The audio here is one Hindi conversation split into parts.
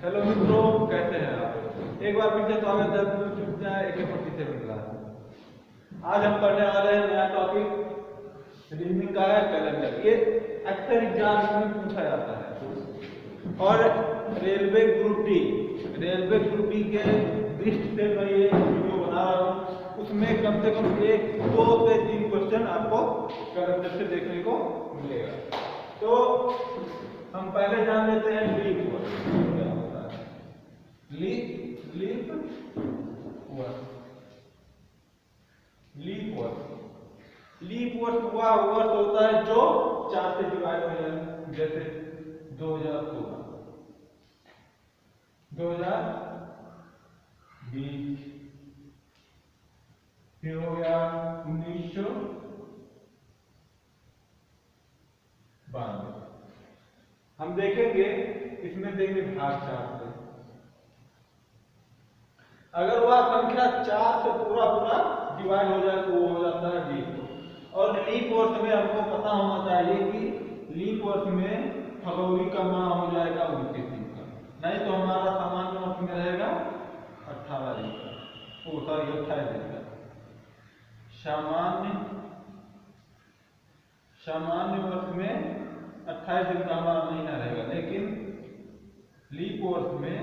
हेलो मित्रों, कैसे हैं आप। एक बार फिर से स्वागत है AK-47 क्लास। आज हम पढ़ने वाले हैं नया टॉपिक रीजनिंग का है, कैलेंडर। ये अक्सर एग्जाम में पूछा जाता है और रेलवे ग्रुप डी के दृष्टि से मैं ये वीडियो बना रहा हूँ। उसमें कम से कम 2 से 3 क्वेश्चन आपको कैलेंडर से देखने को मिलेगा। तो हम पहले जान लेते हैं लीप वर्ष क्या होता है। लीप वर्ष वह वर्ष होता है जो 4 से डिवाइड हो जाए। जैसे 2016, 2020, फिर हो गया 1992। हम देखेंगे इसमें देंगे भाग 4 से। अगर वह संख्या 4 से पूरा डिवाइड हो जाए तो वो हो जाता है लीप। और लीप वर्ष में हमको पता होना चाहिए कि लीप वर्ष में फरवरी का माह हो जाएगा 29 दिन का, नहीं तो हमारा सामान्य वर्ष में रहेगा 18 दिन का, 28 दिन का। सामान्य वर्ष में 28 दिन का हमारा महीना रहेगा, लेकिन लीप वर्ष में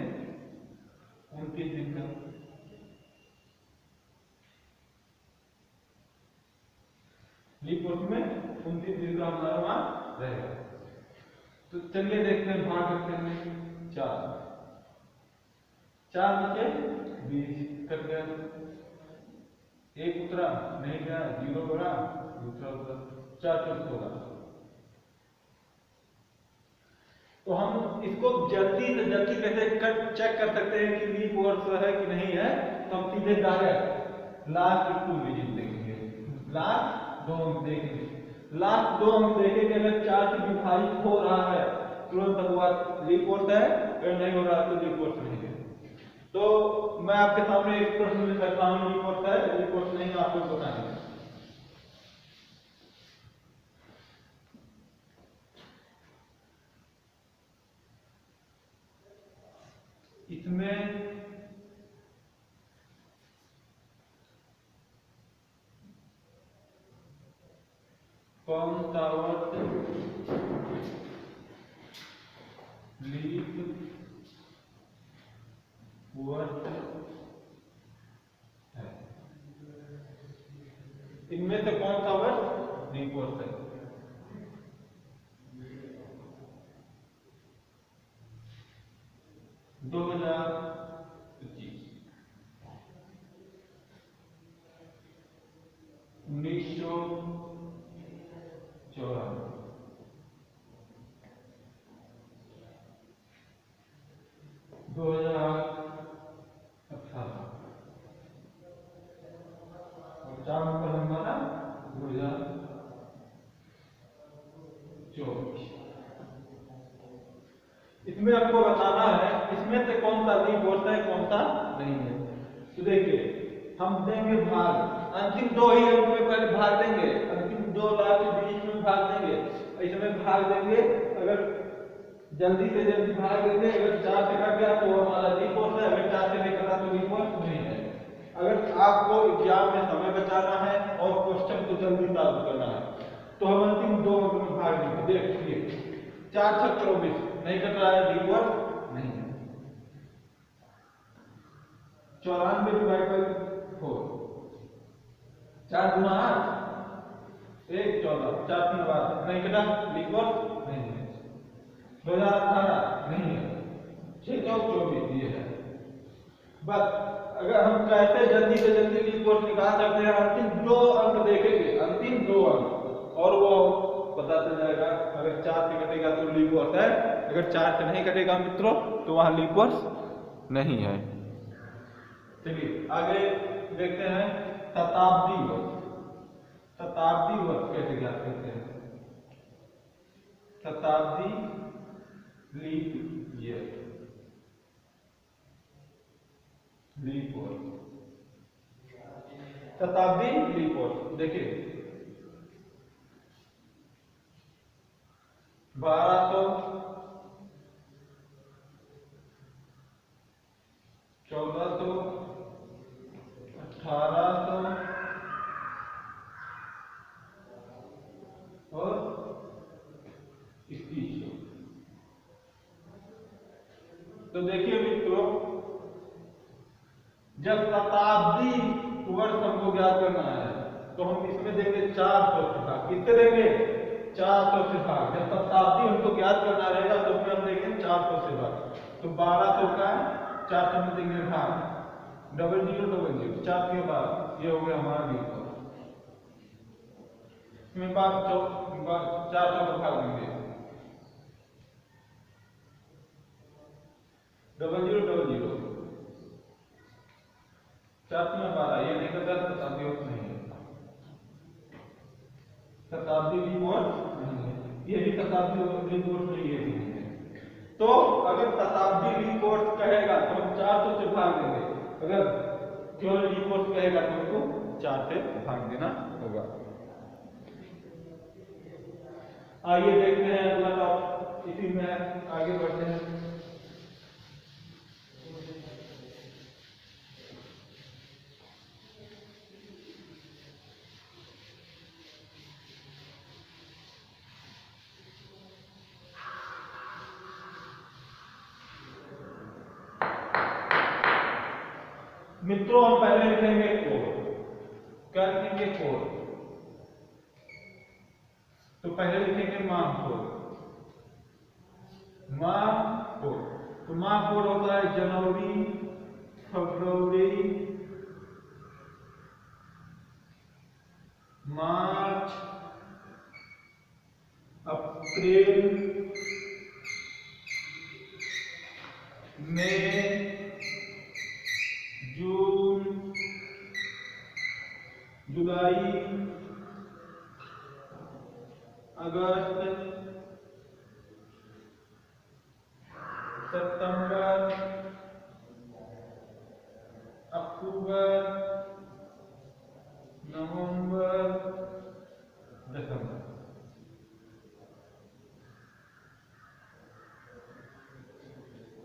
29 दिन का। लीप वर्ष में 29 दिन का हमारा वहां रहेगा। तो चलिए देखते हैं, भाग करते हैं 4 नीचे 20 कट गया, 1 उतरा नहीं गया, 0 बढ़ा, दूसरा उतरा, 4 से 16। तो हम इसको जल्दी से जल्दी कैसे चेक कर सकते हैं कि लीप वर्ष है कि नहीं है। तो हम सीधे डायरेक्ट लास्ट 2 डिजिट देखेंगे, लास्ट 2 हम देखेंगे। लास्ट 2 हम देखेंगे, अगर 4 से विभाजित हो रहा है तुरंत हुआ लीप वर्ष है, अगर नहीं हो रहा तो लीप वर्ष नहीं है। तो मैं आपके सामने एक प्रश्न करता हूँ, लीप वर्ष है लीप वर्ष नहीं, आपको बताना है। इसमें कौन सा वर्ष लीप वर्ष है? इनमें से कौन सा वर्ष लीप वर्ष है? दो 2025, 1994, 2018 और 4 नंबर हमारा 2024। इसमें आपको बताना है इसमें से कौन सा लीप वर्ष है, कौन सा नहीं है। तो देखिए, हम देंगे भाग, अंतिम 2 ही अंक में पहले भाग देंगे, अंतिम 2 लास्ट 20 में भाग देंगे, इसमें भाग देंगे। अगर जल्दी से जल्दी भाग देंगे, अगर 4 से कट गया तो हमारा लीप वर्ष है, अगर 4 से नहीं कटा तो लीप वर्ष नहीं है। अगर आपको एग्जाम में समय बचाना है और क्वेश्चन को जल्दी सॉल्व करना है तो हम अंतिम 2 अंक में भाग देंगे। देखिए 4 6 24 नहीं कट रहा है, लीप वर्ष नहीं है। 94 डिवाइड बाई 4, 4 गुना 8, 1 14, 4 3 12 नहीं कटा, लीप वर्ष नहीं है। 2018 नहीं है, 6 4 24 ये है। बस अगर हम कैसे जल्दी से जल्दी लीप वर्ष निकाल सकते हैं, अंतिम 2 अंक देखेंगे, अंतिम 2 अंक, और वो पता चल जाएगा। अगर 4 से कटेगा तो लीप वर्ष है, अगर 4 से नहीं कटेगा मित्रों तो वहां लीप वर्ष नहीं है। चलिए आगे देखते हैं शताब्दी वर्ष। शताब्दी वर्ष कैसे ज्ञात करते हैं? शताब्दी लीप ईयर, लीप वर्ष, शताब्दी लीप वर्ष। देखिए 1200 21। तो देखिए मित्रों, जब शताब्दी वर्ष हमको ज्ञात करना है तो हम इसमें देंगे 400 से भाग। कितने देंगे? 400 से भाग। जब शताब्दी हमको ज्ञात करना रहेगा तो उसमें हम देंगे 400 से भाग। तो 1200 का 400 में देंगे भाग, 0000 4 के बाद ये हो गया हमारा लीप वर्ष। इसमें 400 का भाग देंगे 0000 4 में 12, ये नहीं करता शताब्दी वर्ष नहीं है, शताब्दी लीप वर्ष नहीं है, ये भी शताब्दी लीप वर्ष नहीं है। तो अगर शताब्दी लीप वर्ष कहेगा तो हम 400 से भाग देंगे, अगर केवल लीप वर्ष कहेगा तो हमको 4 से भाग देना होगा। आइए देखते हैं अगला टॉपिक, इसी में आगे बढ़ते हैं। मित्रों हम पहले लिखेंगे कोड। क्या लिखेंगे? कोड। तो पहले लिखेंगे माह कोड। माह कोड, तो माह कोड होता है जनवरी, फरवरी, मार्च, अप्रैल, मई, जून, जुलाई, अगस्त, सितंबर, अक्टूबर, नवंबर, दिसंबर।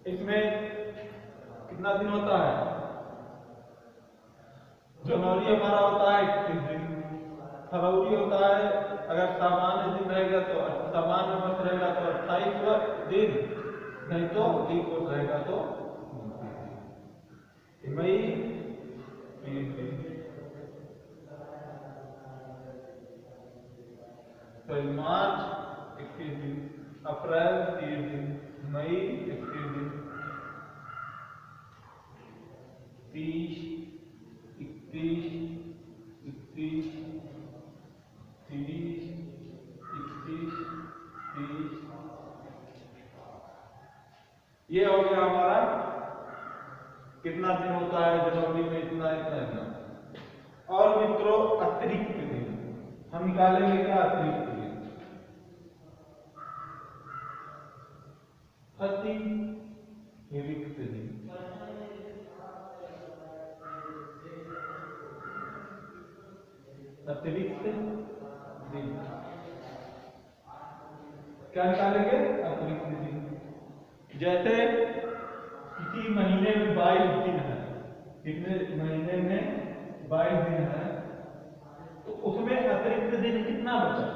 इसमें कितना दिन होता है? जनवरी हमारा होता है 21 दिन, फरवरी होता है, अगर सामान्य दिन रहेगा तो सामान्य वर्ष रहेगा तो 28 दिन, नहीं तो लीप वर्ष रहेगा तो 29 दिन। मई 30 दिन, मार्च 21 दिन, अप्रैल 30 दिन, मई 21 दिन, 30, 31, 31, 30, 31, 30। ये हो गया हमारा कितना दिन होता है जनवरी में, इतना इतना इतना। और मित्रों अतिरिक्त दिन हम निकालेंगे। क्या अतिरिक्त दिन? अतिरिक्त दिन, अतिरिक्त दिन क्या निकालेंगे? अतिरिक्त दिन। जैसे किसी महीने में 22 दिन है, कितने महीने में 22 दिन है, तो उसमें अतिरिक्त दिन कितना बचा?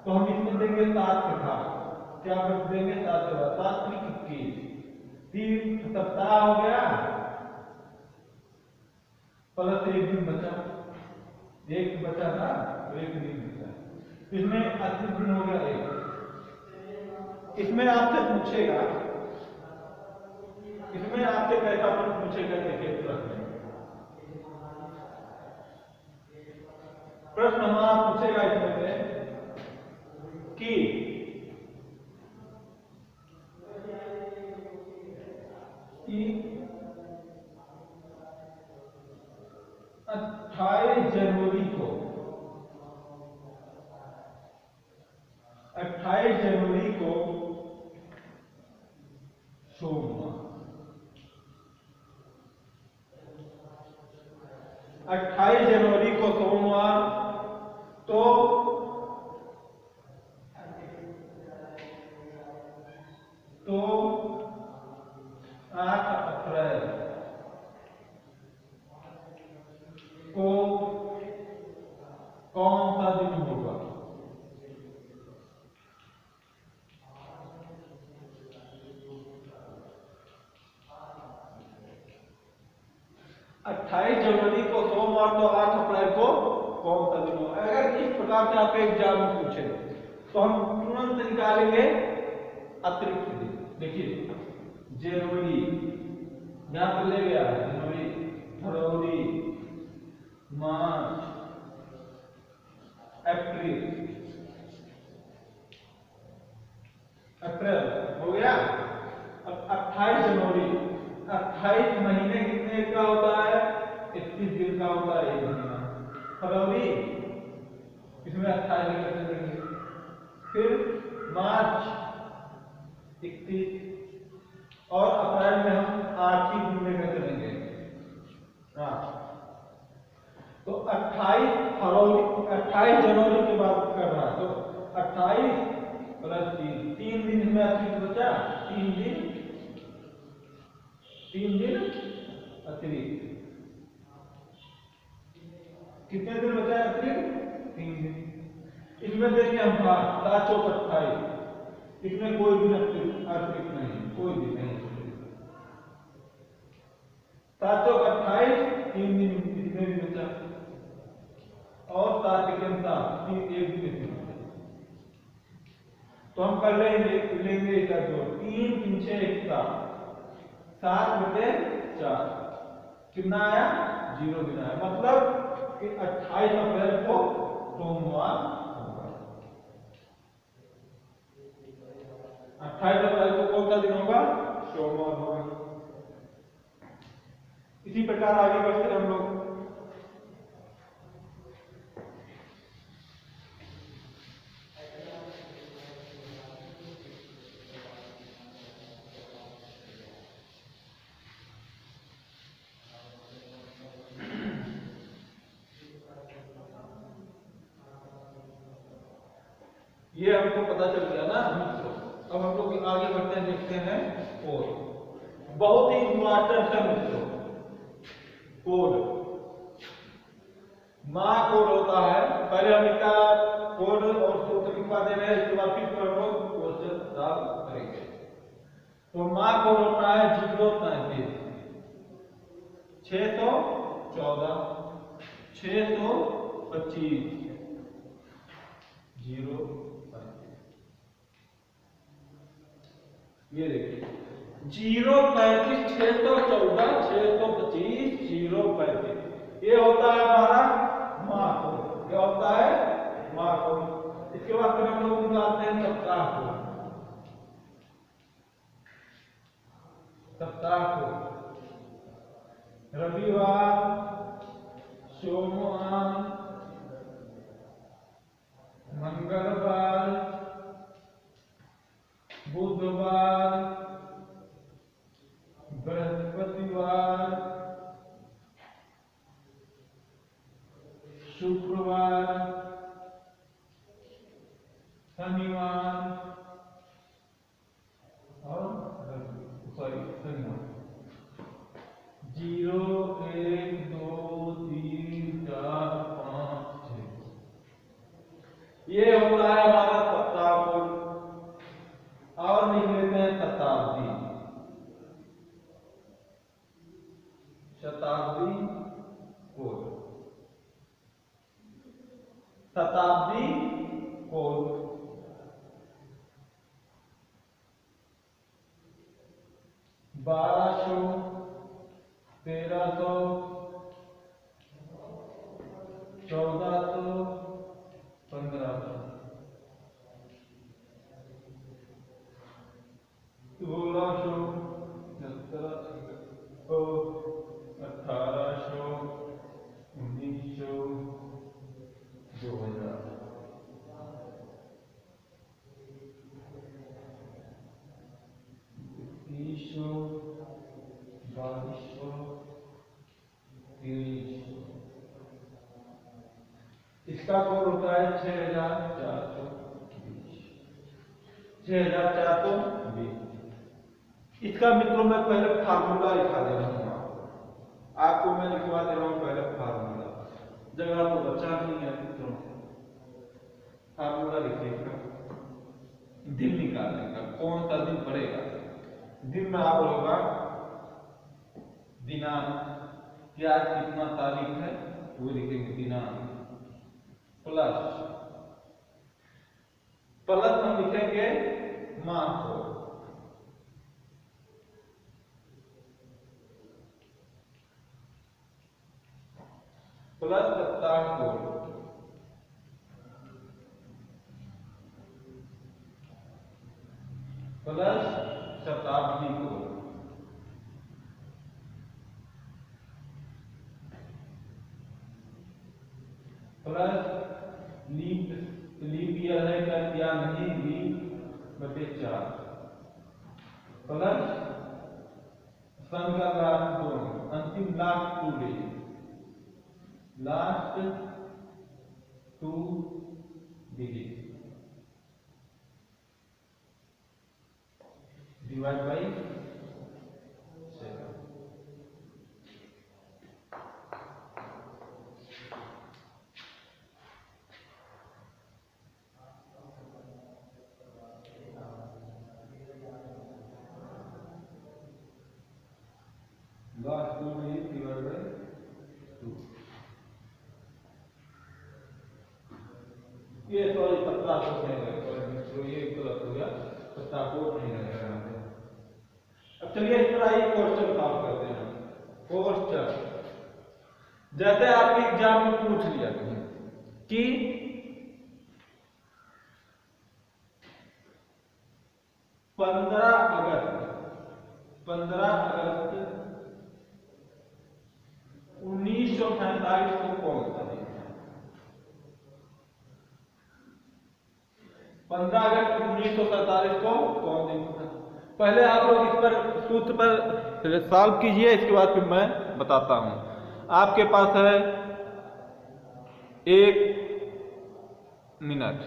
तो हम इसमें देंगे 7 के भाग। क्या बच देंगे? 7 के भाग, 7 21, 3 सप्ताह हो गया, प्लस 1 दिन बचा, एक बचा था तो 1 दिन बचा, इसमें अतिरिक्त दिन हो गया 1। इसमें आपसे पूछेगा, इसमें आपसे कैसा पूछेगा? देखिए प्रश्न हमारा पूछेगा इसमें से कि कि 28 जनवरी को 28 जनवरी को सोमवार, 28 जनवरी को सोमवार, तो 8 अप्रैल को कौन सा दिन होगा? 28 जनवरी को सोमवार तो 8 अप्रैल को कौन सा दिन होगा? अगर इस प्रकार से आप एग्जाम में पूछे तो हम तुरंत निकालेंगे अतिरिक्त दिन। देखिए जनवरी यहाँ पर ले गया है, जनवरी, फरवरी, मार्च, अप्रैल, अप्रैल हो गया। अब 28 जनवरी, 28 महीने कितने का होता है? 31 दिन का होता है एक महीना। फरवरी, इसमें 28 दिन करते रहेंगे। फिर मार्च 31, और अप्रैल में हम 8 ही दिन में करते रहेंगे। तो 28 जनवरी के बाद कर रहा है, तो 28 प्लस 3 दिन में अतिरिक्त बचा, 3 दिन अतिरिक्त। कितने दिन बचा अतिरिक्त? 3 दिन। इसमें देखिए हम 7 चौक 28, इसमें कोई दिन अतिरिक्त नहीं, कोई दिन नहीं। 7 चौक 28, 3 दिन कितने दिन बचा? और 7 एक दिन। तो हम कर लेंगे इसका जोड़, 3 3 6 1 7 बटे 4, कितना आया? 0 दिन आया। मतलब कि 28 अप्रैल को सोमवार होगा। 28 अप्रैल को कौन सा दिन होगा? सोमवार होगा। इसी प्रकार आगे बढ़ते हम लोग। ये हमको पता चल गया ना मित्रों। अब हम लोग आगे बढ़ते हैं, देखते हैं कोड। बहुत ही इंपॉर्टेंट है मित्रों कोड। माँ कोड होता है, पहले हम इसका कोड और सूत्र लिखवा दे रहे हैं, इसके बाद फिर हम लोग क्वेश्चन सॉल्व करेंगे। तो माँ कोड होता है 033 614 625 0। ये देखिए 035 614 625 035, ये होता है हमारा माँ कोड। क्या होता है? माँ कोड। इसके बाद फिर हम लोग निकालते हैं सप्ताह कोड। सप्ताह कोड रविवार, सोमवार, मंगलवार, बुधवार, बृहस्पतिवार, शुक्रवार, शनिवार और शनिवार। 0 1 2 3 4 5 6, ये होता है हमारा सप्ताह कोड। और लिख लेते हैं शताब्दी। शताब्दी कोड, शताब्दी कोड 1200 1300 1400 1500 1600 1700 1800 1900 2000। इसका कोड होता है 6420। 6420। इसका मित्रों मैं पहले फार्मूला लिखा दे रहा हूँ आपको मैं लिखवा दे रहा हूँ पहले फार्मूला, जगह तो बचा नहीं है मित्रों। फार्मूला लिखिएगा दिन निकालने का, कौन सा दिन पड़ेगा। दिन में आप होगा दिनांक कि आज कितना तारीख है वो लिखेंगे दिनांक, प्लस प्लस हम लिखेंगे माह को, प्लस सप्ताह को, प्लस शताब्दी को, प्लस लीप ईयर है या नहीं, लीप बटे 4, प्लस सन का लास्ट 2, अंतिम last 2 day, last 2 digit divide by 7। Last 2 digit divide by 2। ये सॉरी 17 को नहीं रहेगा, तो ये गलत हो गया, 17 को नहीं रहेगा यहाँ पे। अब चलिए इस तरह ही क्वेश्चन सॉल्व करते हैं। क्वेश्चन जैसे आपके एग्जाम में पूछ लिया कि 15 अगस्त 1947 को कौन सा दिन है? 15 अगस्त 1947 को कौन दिन था? पहले आप लोग इस पर सूत्र पर सॉल्व कीजिए, इसके बाद फिर मैं बताता हूं। आपके पास है 1 मिनट।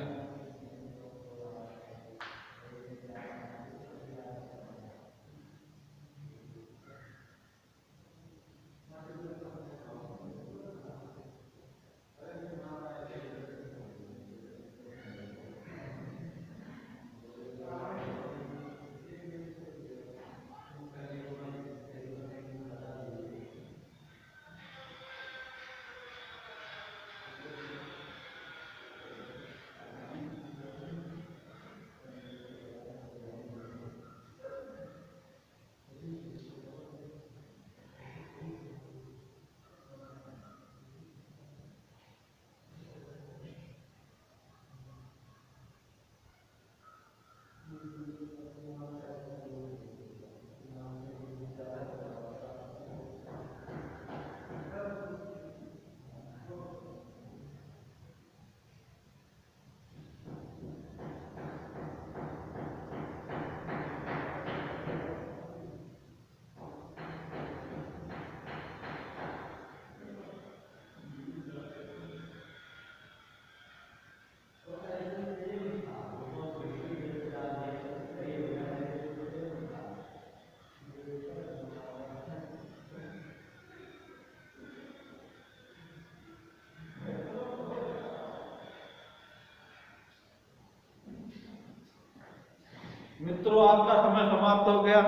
मित्रों आपका समय समाप्त हो गया।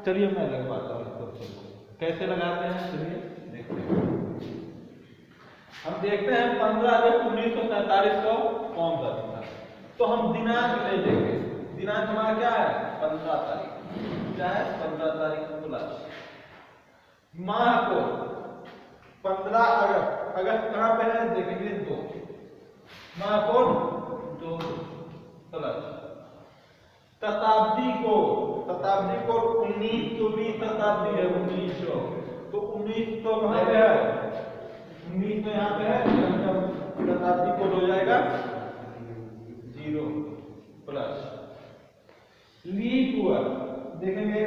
चलिए मैं लगवाता हूँ इसको, कैसे लगाते हैं चलिए देखते हैं। हम देखते हैं 15 अगस्त 1947 को कौन सा दिन था, तो हम दिनांक ले लेंगे। दिनांक हमारा क्या है? 15 तारीख। क्या है? 15 तारीख प्लस माह को 15 अगस्त, अगस्त कहाँ पे है देखेंगे 2, माह को 2 प्लस शताब्दी को 1920 शताब्दी है 1900, तो 19 तो कहाँ पे है? 19 तो यहाँ पे है, शताब्दी कोड हो जाएगा 0 प्लस लीप ईयर देखेंगे,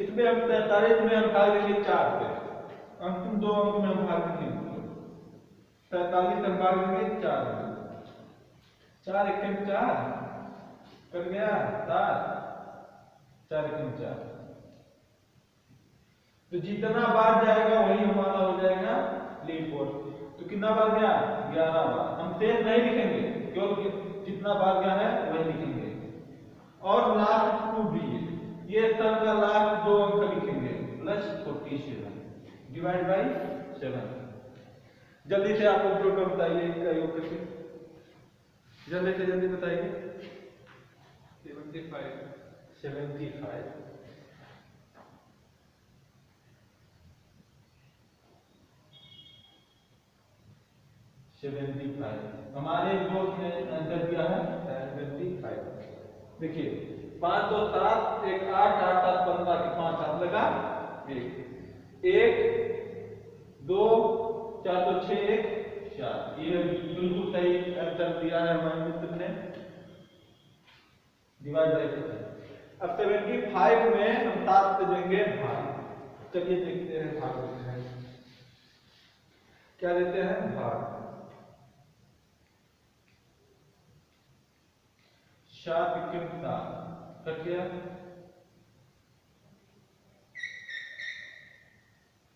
इसमें हम 43 में हम भाग देंगे 4 से, अंतिम 2 अंक में हम भाग देंगे 43 हम भाग देंगे 4 में, 4 1 4 कट गया 7, 4 1 4, तो जितना बार जाएगा वही हमारा हो जाएगा लीप ईयर। तो कितना बार गया? 11 बार। हम शेष नहीं लिखेंगे क्योंकि जितना बार गया है वही लिखेंगे। और लास्ट 2 डिजिट, ये सन का लास्ट 2 अंक लिखेंगे प्लस 47 डिवाइड बाई 7। जल्दी से आप कंप्यूटर कर बताइए इसका योग कैसे, जल्दी से जल्दी बताइए। 75 हमारे ग्रुप ने आंसर दिया है 75। देखिए 5 2 7 1 8 8 7 15 के 5 हाथ लगा 1 1 2 4 तो 6 1 4। ये बिल्कुल सही आंसर दिया है हमारे मित्र ने। Divide by 7। अब 75 में हम 7 से देंगे भाग। चलिए देखते हैं भाग देते हैं क्या देते हैं भाग। 7 के 7 कट गया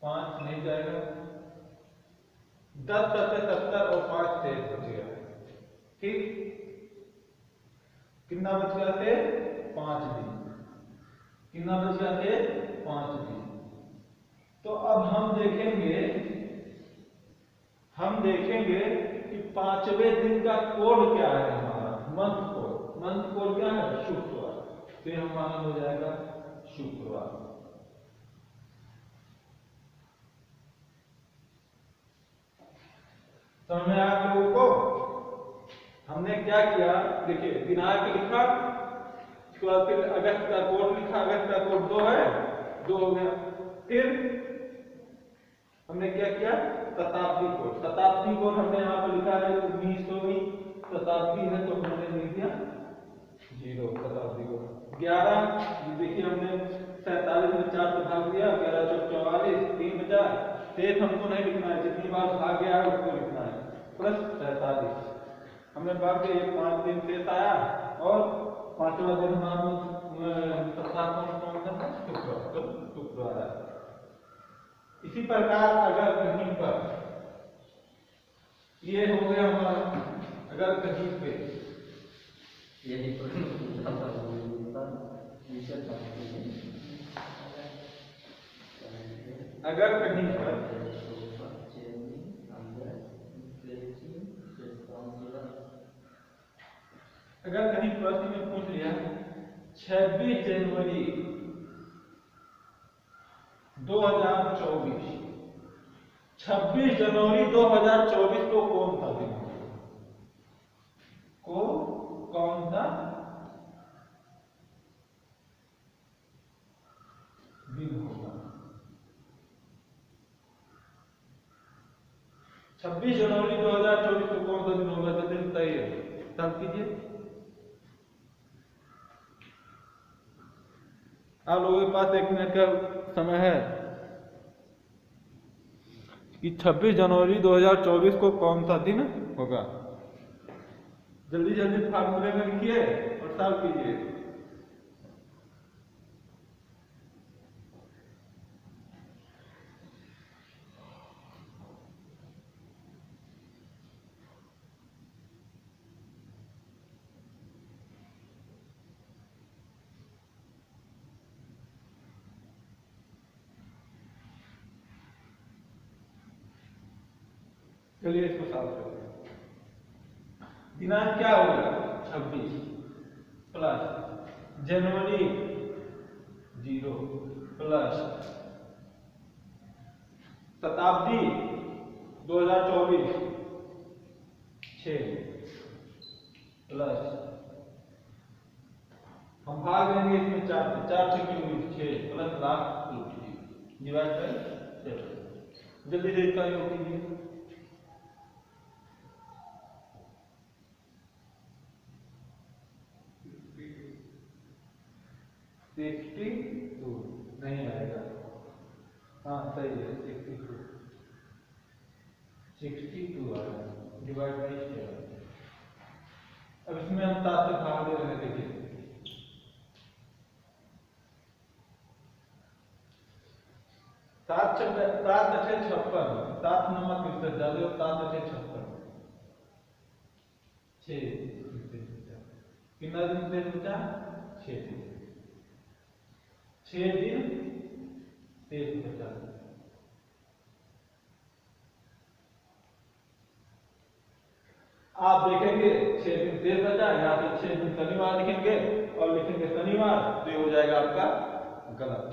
5 नहीं जाएगा 10 7 70 और 5 से बच गया। ठीक कितना बच गया थे 5 दिन। कितना बच गया थे 5 दिन। तो अब हम देखेंगे कि 5वें दिन का कोड क्या है हमारा मंथ कोड क्या है शुक्रवार। तो हमारा हो जाएगा शुक्रवार। समझ में आप लोगों को हमने क्या किया। देखिए दिनांक लिखा उसके बाद फिर अगस्त का कोड लिखा। अगस्त का कोड 2 है 2 हो गया। फिर हमने क्या किया शताब्दी कोड हमने यहाँ पर लिखा है 1900वीं शताब्दी है तो हमने लिख दिया 0 शताब्दी कोड। 11 देखिए हमने 47 में 4 से भाग दिया 11 चौक 44 3 बचा। शेष हमको नहीं लिखना है जितनी बार भाग गया है उसको लिखना है प्लस 47 हमने भाग दिया। 5 दिन शेष आया और 5वां दिन हमारा शुक्रवार है। इसी प्रकार अगर कहीं पर ये हो गया हमारा अगर कहीं पे अगर कहीं पर प्रश्न में पूछ लिया 26 जनवरी 2024 26 जनवरी 2024 को कौन सा दिन कौन सा दिन होगा। 26 जनवरी 2024 को कौन सा दिन होगा जल्दी बताइए तब कीजिए। आप लोगों के पास 1 मिनट का समय है कि 26 जनवरी 2024 को कौन सा दिन होगा। जल्दी जल्दी फार्मूले में लिखिए और सॉल्व कीजिए। चलिए इसको सॉल्व करते हैं। दिनांक क्या होगा 26 प्लस जनवरी 0 प्लस शताब्दी 2024 6 प्लस हम भाग देंगे इसमें 4 से क्यों 6 प्लस लाख डिवाइड बाय 7। जल्दी से इसका योग कीजिए। 62 नहीं आएगा। हाँ सही है 62 आएगा डिवाइड बाई 7। अब इसमें हम 7 से भाग दे रहे हैं। देखिए 7 6 56 7 नंबर किससे डाले 7 6 56 6 कितना दिन से बचा 6 दिन 6 दिन शेष बचा। आप देखेंगे 6 दिन शेष बचा, यहाँ पे 6 दिन शनिवार लिखेंगे और लिखेंगे शनिवार, तो ये हो जाएगा आपका गलत।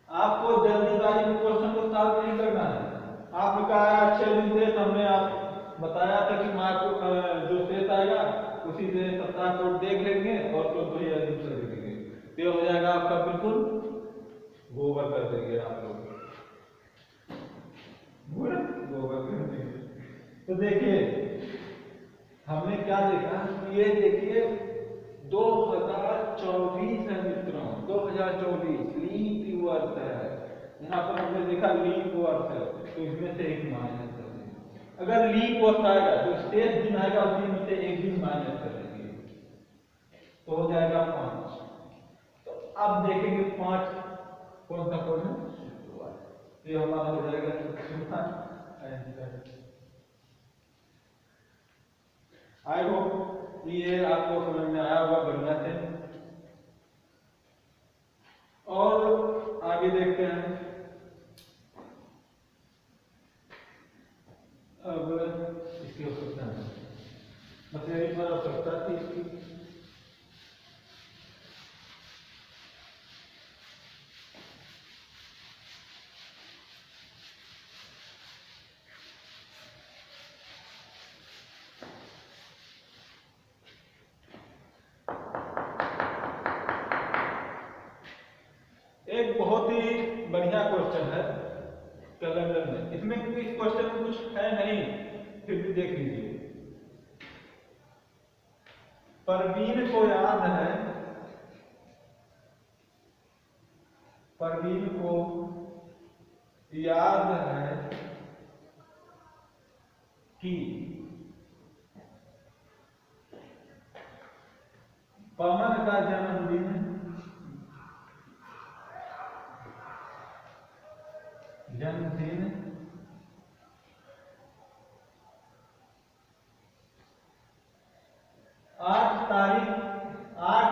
आपको जल्दीबाजी में क्वेश्चन को सॉल्व नहीं करना है। आपने कहा 6 दिन शेष, हमने आप बताया था कि मार्क जो शेष आएगा उसी से सप्ताह को देख लेंगे और तो दो या दिन से देखेंगे, तो ये हो जाएगा आपका बिल्कुल गोबर कर देंगे आप लोग, गोबर कर देंगे। तो देखिए हमने क्या देखा, ये देखिए 2024 है मित्रों, 2024 लीप वर्ष है। यहाँ पर हमने देखा लीप वर्ष है, तो इसमें से एक माइनस कर देंगे। अगर लीप वर्ष आएगा तो शेष दिन आएगा उसी में से एक दिन माइनस कर देंगे, तो हो जाएगा 5। तो अब देखेंगे 5 कौन सा कोड है, शुक्रवार। ये हमारा हो जाएगा शुक्रवार। आई होप ये आपको समझ में आया होगा बढ़िया से। और आगे देखते हैं। अब इसकी आवश्यकता है, मतलब एक बार आवश्यकता थी इसकी। एक बहुत ही बढ़िया क्वेश्चन है कैलेंडर में, इसमें इस क्वेश्चन में कुछ है नहीं, फिर भी देख लीजिए। परवीन को याद है, परवीन को याद है कि पवन का जन्मदिन 8 तारीख के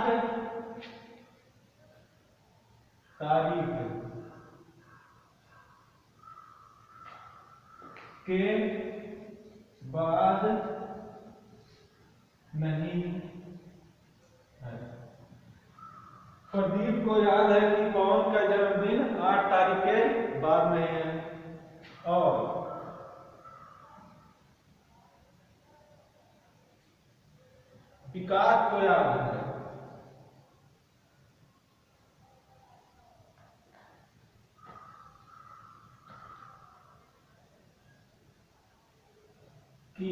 बाद नहीं है। प्रदीप को याद है कि पवन का जन्मदिन 8 तारीख के बाद नहीं है, और विकास को याद है कि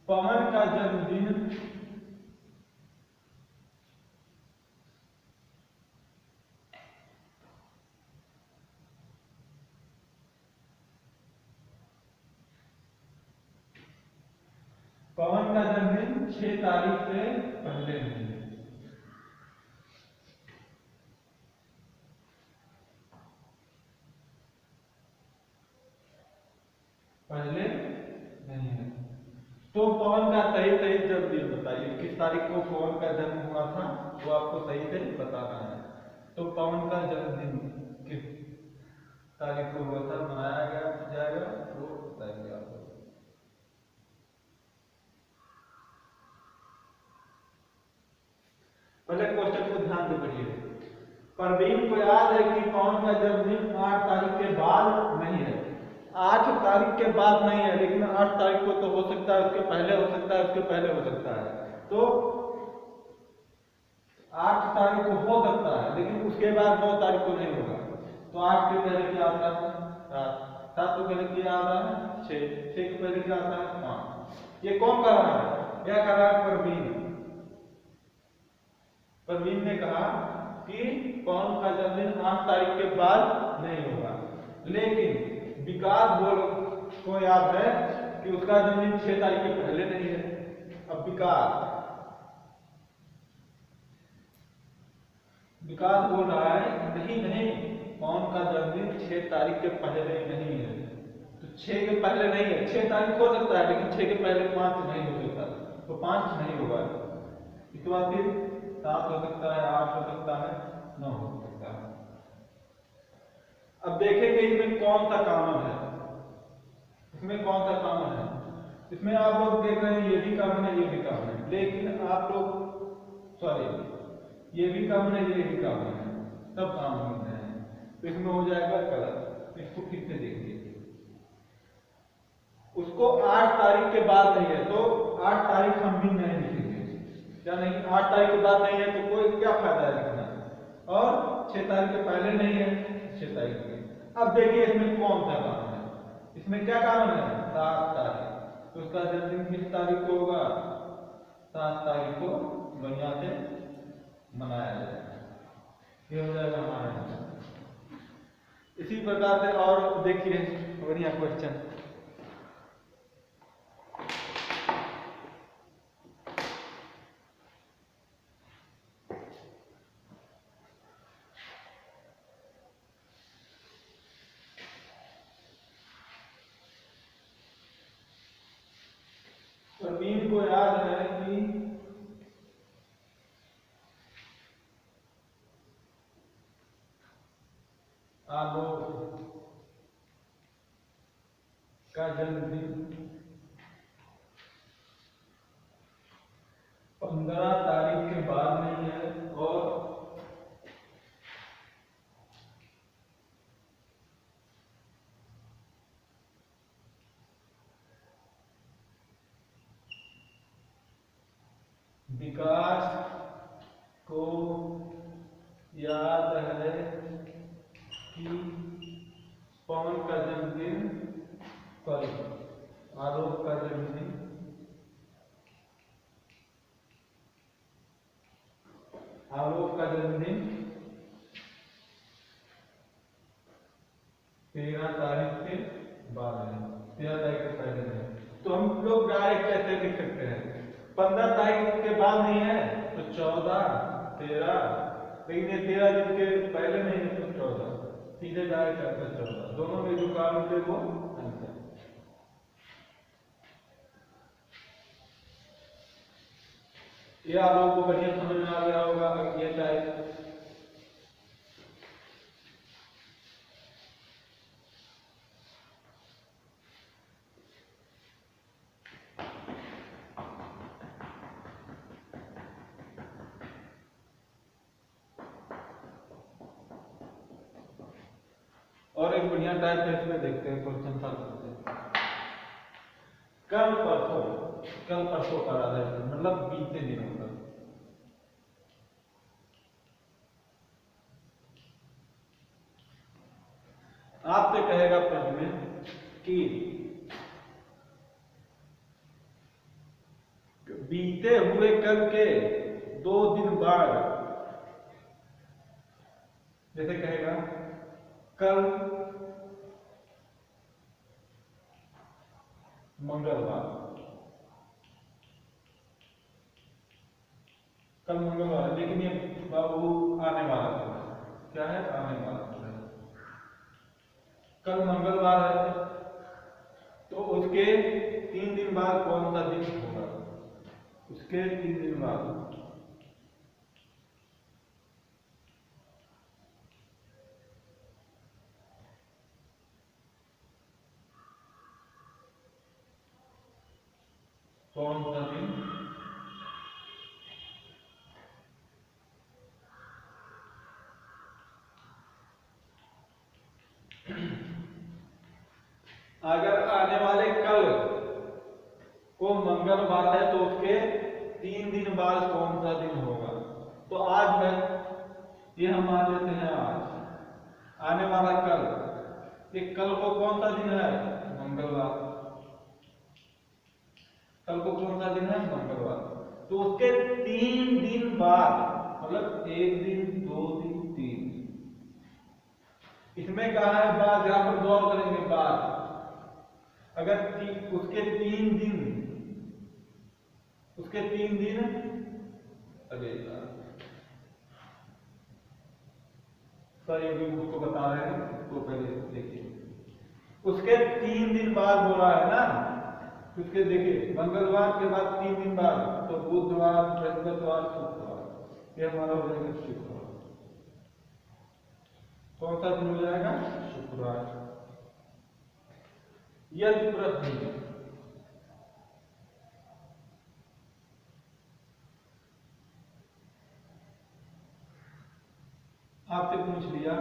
पवन का जन्मदिन पवन का जन्मदिन 6 तारीख से पहले नहीं है। पहले नहीं है, तो पवन का सही सही जन्मदिन बताइए, किस तारीख को पवन का जन्म हुआ था, वो आपको सही से बताना है। तो पवन का जन्मदिन किस तारीख को हुआ था, मनाया जाएगा, वो बताएंगे आप लोग। पहले क्वेश्चन को ध्यान से पढ़िए। परवीन को याद है कि पवन का जन्मदिन 8 तारीख के बाद नहीं है। 8 तारीख के बाद नहीं है, लेकिन 8 तारीख को तो हो सकता है, उसके पहले हो सकता है, उसके पहले हो सकता है। तो 8 तारीख को हो सकता है, लेकिन उसके बाद 9 तारीख को नहीं होगा। तो 8 के पहले क्या आता है 7, 7 के पहले क्या आता है 6, 6 के पहले क्या आता है 5। ये कौन कर रहा है, क्या कर रहा है परवीन। परवीन ने कहा कि पवन का जन्मदिन 8 तारीख के बाद नहीं होगा, लेकिन विकास को याद है कि उसका जन्मदिन 6 तारीख के पहले नहीं है। अब विकास बोल रहा है नहीं नहीं, पवन का जन्मदिन 6 तारीख के पहले नहीं है। तो 6 के पहले नहीं है, 6 तारीख हो सकता है, लेकिन 6 के पहले 5 नहीं हो सकता, तो 5 नहीं होगा। इसके बाद फिर 7 हो सकता है, 8 हो सकता है, 9 हो सकता है। अब देखेंगे इसमें कौन सा कॉमन है, इसमें कौन सा कॉमन है। इसमें आप लोग देख रहे हैं ये भी कॉमन है, ये भी कॉमन है, लेकिन आप लोग सॉरी ये भी कॉमन है, ये भी कॉमन है, सब कॉमन है, तो इसमें हो जाएगा गलत। इसको फिर से देखिए, उसको 8 तारीख के बाद नहीं है तो 8 तारीख हम भी नहीं लिखेंगे, क्या नहीं, 8 तारीख के बाद नहीं है तो कोई क्या फायदा है लिखना, और 6 तारीख के पहले नहीं है 6 तारीख के। अब देखिए इसमें कौन सा काम है, इसमें क्या काम है, 7 तारीख, तो उसका जन्मदिन किस तारीख को होगा, 7 तारीख को बढ़िया से मनाया जाएगा, ये हो जाएगा हमारा आंसर। इसी प्रकार से और देखिए बढ़िया क्वेश्चन, प्रवीण को याद है कि आलोक का जन्मदिन 15 तारीख के बाद नहीं है, और विकास को याद है कि पवन का जन्मदिन कल, आलोक का जन्मदिन आलोक का जन्मदिन 13 तारीख के बाद है, 13 तारीख के पहले है, तो हम लोग डायरेक्ट कैसे लिख सकते हैं, 15 तारीख के बाद नहीं है तो 14, 13, लेकिन ये 13 दिन के पहले नहीं है तो 14, सीधे डायरेक्ट करते 14, दोनों में जो काम होते वो आंसर। ये आप लोगों को बढ़िया समझ में आ गया होगा, ये टाइप और एक बढ़िया टाइप है, इसमें देखते हैं क्वेश्चन सॉल्व करते हैं। कल परसों का रहा है, मतलब बीते दिनों का, आपसे कहेगा प्रश्न में कि बीते हुए कल के 2 दिन बाद, जैसे कहेगा कल मंगलवार, कल मंगलवार, लेकिन ये बाबू आने वाला है, क्या है, आने वाला है, कल मंगलवार है तो उसके 3 दिन बाद कौन सा दिन होगा, उसके 3 दिन बाद कौन सा दिन, अगर आने वाले कल को मंगलवार है तो उसके 3 दिन बाद कौन सा दिन होगा, तो आज है, ये हम मान लेते हैं आज, आने वाला कल, ये कल को कौन सा दिन है, मंगलवार, कल को कौन सा दिन है, मंगलवार, तो उसके 3 दिन बाद, मतलब 1 दिन 2 दिन 3, इसमें कहा है बाद, यहां पर गौर करेंगे बाद, अगर उसके 3 दिन, अरे सर ये भी उसको बता रहे हैं, तो पहले देखिए, उसके 3 दिन बाद बोला है ना, उसके देखिए मंगलवार के बाद 3 दिन बाद, तो बुधवार, बृहस्पतिवार, शुक्रवार, ये हमारा हो जाएगा शुक्रवार, कौन सा दिन हो जाएगा, शुक्रवार। यदि प्रश्न आपसे पूछ लिया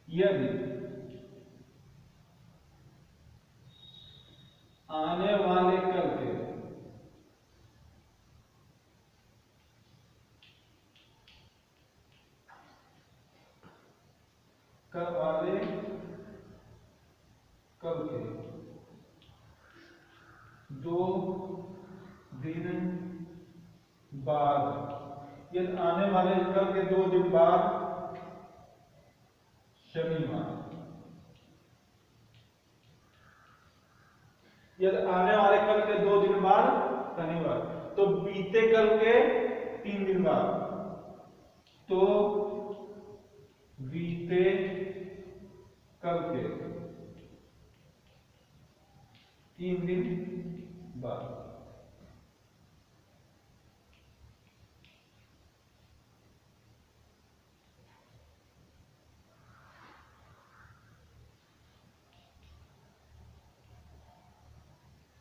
यदि आने वाले कल के कल के 2 दिन बाद, यदि आने वाले कल के 2 दिन बाद शनिवार, यदि आने वाले कल के 2 दिन बाद शनिवार, तो बीते कल के 3 दिन बाद, तो बीते कल के 3 दिन बाद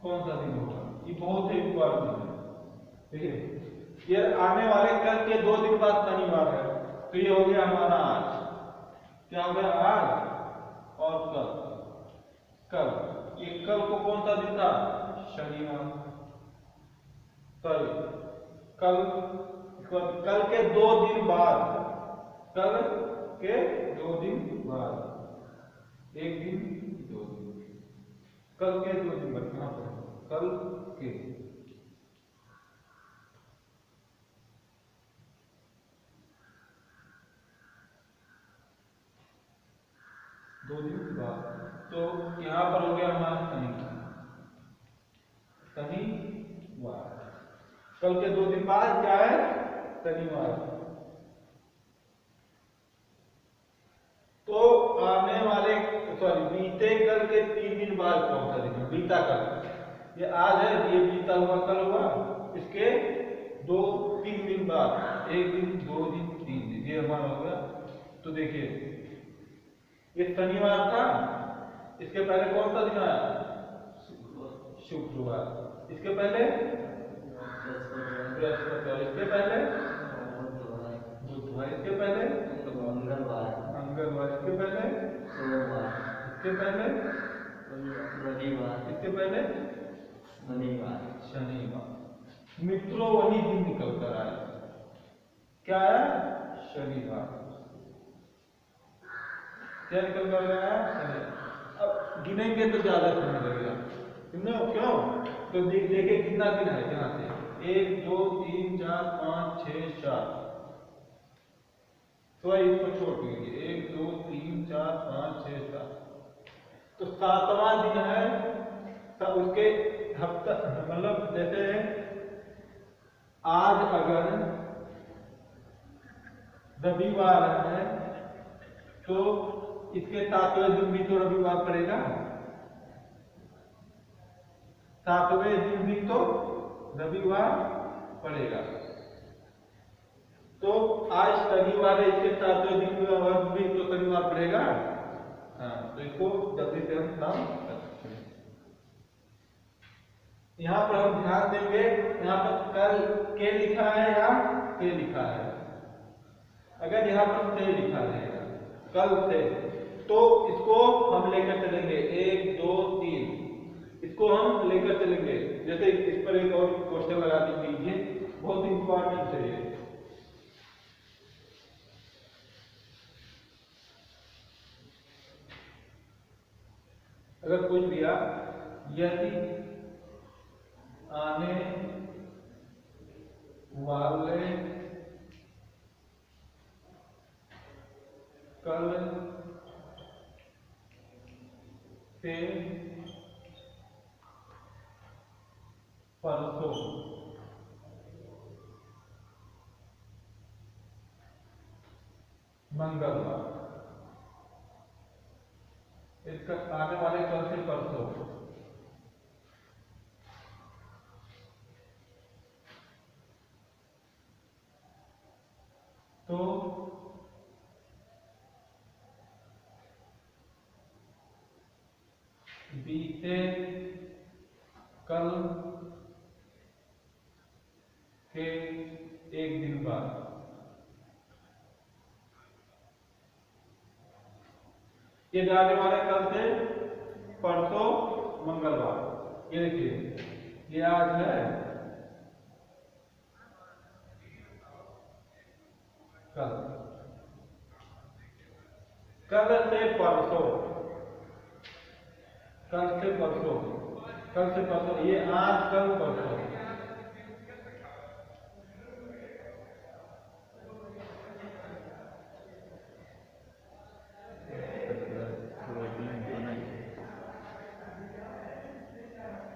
कौन सा दिन होगा? ये बहुत ही इम्पोर्टेंट है, ठीक है। ये आने वाले कल के 2 दिन बाद शनिवार है, तो ये हो गया हमारा आज। क्या हो गया? आज और कल। कल ये कल को कौन सा दिन था? शनिवार। सॉरी, कल कल के 2 दिन बाद, कल के 2 दिन बाद, 1 दिन 2 दिन, कल के 2 दिन बाद, कहां पर? कल के 2 दिन बाद, तो यहां पर हो गया हमारा शनिवार। कल के 2 दिन बाद क्या है? शनिवार। तो आने वाले बीते कल के 3 दिन बाद कौन सा दिन? बीता कल, ये आज है, ये बीता हुआ कल हुआ, इसके 2-3 दिन बाद, 1 दिन 2 दिन 3 दिन, ये हमारा हो गया। तो देखिए ये शनिवार था, इसके पहले कौन सा दिन आया? शुक्रवार। इसके पहले बृहस्पतिवार। इसके पहले बुधवार। इसके पहले मंगलवार। इसके पहले सोमवार। इसके पहले रविवार। इसके पहले शनिवार। मित्रों वही दिन निकल कर आया, क्या है? शनिवार। क्या निकल कर आया? शनिवार। अब गिनेंगे तो ज्यादा समय लगेगा, क्यों? तो देखिए कितना दिन है, यहाँ से 1 2 3 4 5 6 7, तो इसको छोड़ दीजिए, 1 2 3 4 5 6 7, तो 7वां दिन है। तब उसके हफ्ता, मतलब जैसे आज अगर रविवार है, तो इसके 7वें दिन भी तो रविवार पड़ेगा, 7वें दिन भी तो रविवार पड़ेगा। तो आज शनिवार है, इसके 7वें दिन भी तो शनिवार पड़ेगा। हाँ, तो इसको जल्दी से हम काम कर सकते हैं। यहाँ पर हम ध्यान देंगे, यहाँ पर कल के लिखा है या से लिखा है। अगर यहाँ पर से लिखा रहेगा, कल से, तो इसको हम लेकर चलेंगे 1 2 3, इसको हम लेकर चलेंगे। जैसे इस पर एक और क्वेश्चन लगा दीजिए, बहुत इंपॉर्टेंट है ये। अगर पूछ दिया यदि आने वाले कल से परसों मंगलवार, इसका आने वाले कल से परसों, तो बीते कल के एक दिन बाद। ये जाने वाला कल से परसों मंगलवार। ये देखिए ये आज है कल, कल से परसों, कल से परसों, कल से परसों, ये आज कल परसों।